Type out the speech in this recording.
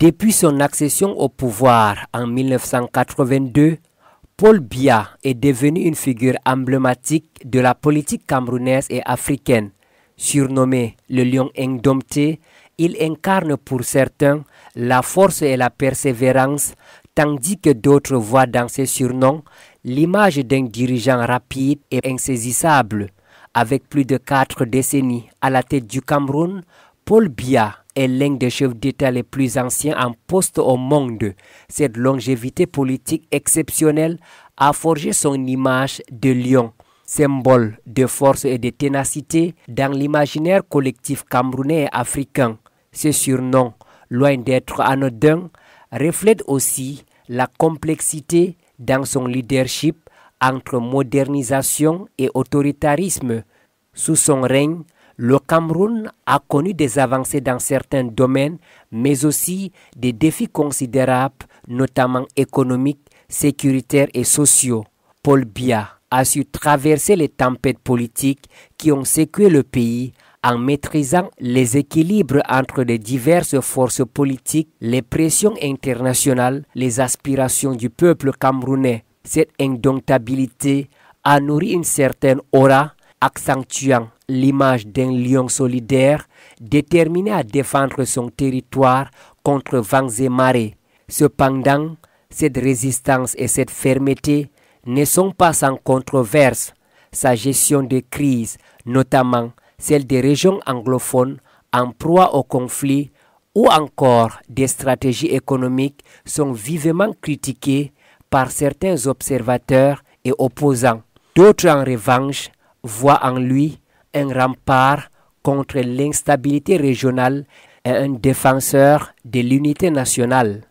Depuis son accession au pouvoir en 1982, Paul Biya est devenu une figure emblématique de la politique camerounaise et africaine. Surnommé le lion indompté, il incarne pour certains la force et la persévérance, tandis que d'autres voient dans ses surnoms l'image d'un dirigeant rapide et insaisissable. Avec plus de 4 décennies à la tête du Cameroun, Paul Biya est l'un des chefs d'État les plus anciens en poste au monde. Cette longévité politique exceptionnelle a forgé son image de lion, symbole de force et de ténacité dans l'imaginaire collectif camerounais et africain. Ce surnom, loin d'être anodin, reflète aussi la complexité dans son leadership entre modernisation et autoritarisme. Sous son règne, le Cameroun a connu des avancées dans certains domaines, mais aussi des défis considérables, notamment économiques, sécuritaires et sociaux. Paul Biya a su traverser les tempêtes politiques qui ont secoué le pays en maîtrisant les équilibres entre les diverses forces politiques, les pressions internationales, les aspirations du peuple camerounais. Cette indomptabilité a nourri une certaine aura, accentuant l'image d'un lion solidaire déterminé à défendre son territoire contre vents et marées. Cependant, cette résistance et cette fermeté ne sont pas sans controverse. Sa gestion des crises, notamment celle des régions anglophones en proie au conflit ou encore des stratégies économiques, sont vivement critiquées par certains observateurs et opposants. D'autres, en revanche, voient en lui un rempart contre l'instabilité régionale et un défenseur de l'unité nationale.